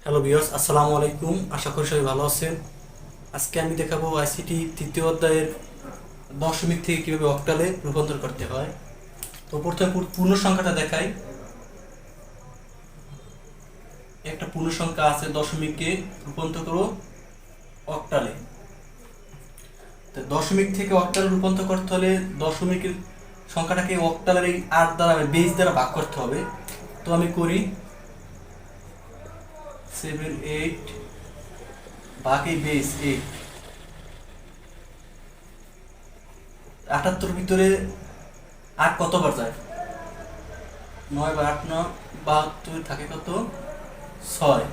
Hello viewers, আসসালামু আলাইকুম। আশা করি সবাই ভালো আছেন। আজকে আমি দেখাবো আইসিটি তৃতীয় অধ্যায়ের দশমিক থেকে কীভাবে অক্টালে রূপান্তর করতে হয়। তো প্রথমে পূর্ণ সংখ্যাটা দেখাই। একটা পূর্ণ সংখ্যা আছে, দশমিককে রূপান্তর করো অক্টালে। তো দশমিক থেকে অক্টালে রূপান্তর করতে হলে দশমিকের সংখ্যাটাকে অক্টালের এই 8 দ্বারা বেস দ্বারা ভাগ করতে হবে। তো আমি করি 7 8 ভাগ এই বেস 8। 78 ভিতরে 8 কতবার যায়? 9 বা 8 9 72 থাকে কত? 6।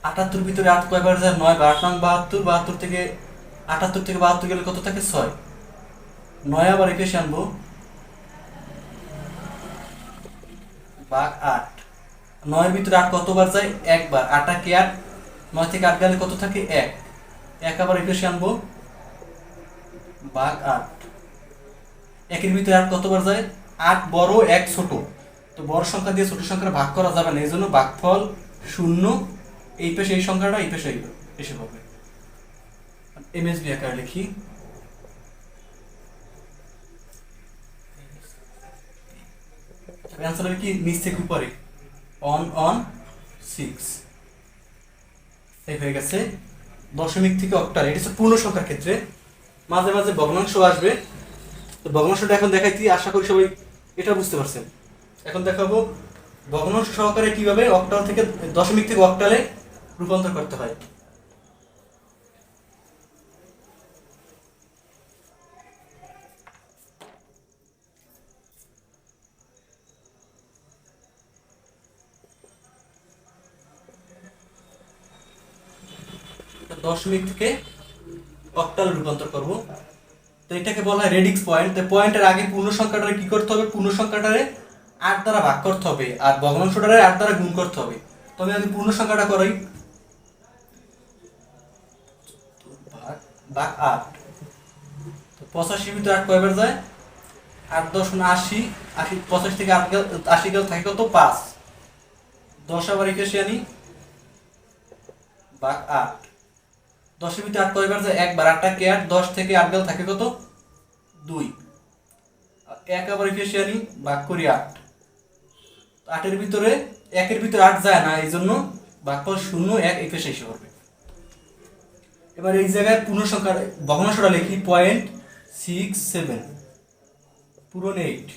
78 ভিতরে 8 কয়বার যায়? 9 বা 8 9 72। 72 থেকে 78 থেকে 72 গেলে কত থাকে? 6। 9 আবার এপাশে আনবো, ভাগ 8। 9 এর ভিতরে 8 কতবার যায়? একবার। 8 কে 8, 9 থেকে 8 গেলে কত থাকে? 1। 1 আবার এপাশে আনবো, ভাগ 8। 1 এর ভিতরে 8 কতবার যায়? 8 বড়, 1 ছোট। তো বড় সংখ্যা দিয়ে ছোট সংখ্যাটা ভাগ করা যাবে না, এই জন্য ভাগফল 0। এই পাশে এই সংখ্যাটা, এই পাশে এসে হবে। এমএসবি আকারে লিখি। অ্যান্সার হবে কি? নিচ থেকে উপরে, অন অন 6। এই হয়ে গেছে দশমিক থেকে অক্টাল। এটা হচ্ছে পূর্ণ সংখ্যার ক্ষেত্রে। মাঝে মাঝে ভগ্নাংশ আসবে, তো ভগ্নাংশটা এখন দেখাইছি, আশা করি সবাই এটা বুঝতে পারছেন। এখন দেখাবো ভগ্নাংশ সহকারে কিভাবে অক্টাল থেকে দশমিক থেকে অক্টালে রূপান্তর করতে হয়। দশমিক থেকে অক্টাল রূপান্তর করব। তো এটাকে বলা হয় রেডিক্স পয়েন্ট। তো পয়েন্টের আগে পূর্ণ সংখ্যাটারে কি করতে হবে? পূর্ণ সংখ্যাটারে 8 দ্বারা ভাগ করতে হবে, আর ভগ্নাংশটারে 8 দ্বারা গুণ করতে হবে। তো আমি আগে পূর্ণ সংখ্যাটা করাই, ভাগ ভাগ 8। তো 85 ভিতরে 8 কয়বার যায়? 8 10 80। 80 85 থেকে 8 80 গেল থাকে কত? 5। 10 আবার এখানে আনি, ভাগ 8। 10 এর ভিতরে 8 কয়বার যায়? একবার। 8টা কে 8, 10 থেকে 8 গেল থাকে কত? 2। 1 আবার এখানে আনি, ভাগ করি 8। 8 এর ভিতরে 1 এর ভিতরে 8 যায় না, এই জন্য ভাগফল 0 1 এপাশে এসে পড়বে। এবার এই জায়গায় পূর্ণ সংখ্যা ভগ্নাংশটা লিখি, 0.67 পূরণ 8।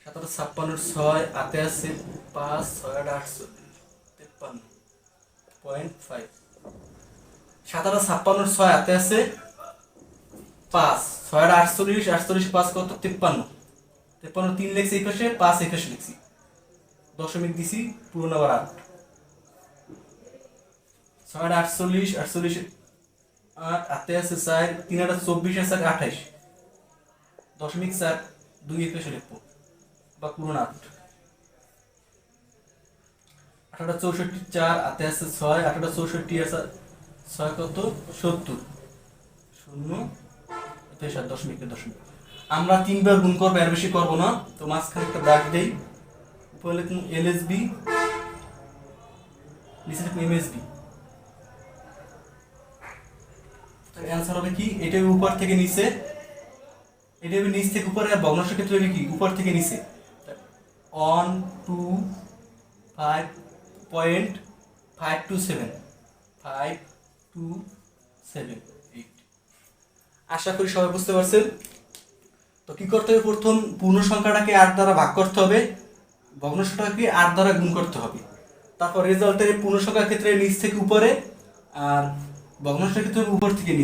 7 56 6 হাতে আছে 5 6 8 53 0.5। 7 56 6 হাতে আছে 5 6 48 48 5 কত? 53 53 3 লিখছি এই পাশে, 5 এই পাশে লিখছি, দশমিক দিছি, পূরণ আবার 8। 6 48 48 8 হাতে আছে 4 3 8 24 আর 4 28, দশমিক 4 2 এই পাশে লিখবো, বা পূরণ 8। 8 64 4 হাতে আছে 6 8 64 আছে 6 কত? 70 শূন্য পেশার দশমিকের দশমিক। আমরা 3 বার গুণ করবো, এর বেশি করবো না। তো মাঝখানে একটা দাগ দেই, উপরে লিখুন এলএসবি, নিচে লিখুন এমএসবি। তার অ্যান্সার হবে কি? এটা উপর থেকে নিচে, এটা হবে নিচ থেকে উপরে, আর ভগ্নাংশের ক্ষেত্রে হবে কি? উপর থেকে নিচে। 1 2 5.527 527 আশা করি সবাই বুঝতে পারছেন। তো কি করতে হবে? প্রথম পূর্ণ সংখ্যাটাকে 8 দ্বারা ভাগ করতে হবে, ভগ্নাংশটাকে 8 দ্বারা গুণ করতে হবে। তারপর রেজাল্টের পূর্ণ সংখ্যার ক্ষেত্রে নিচ থেকে উপরে, আর ভগ্নাংশের ক্ষেত্রে উপর থেকে নিচে।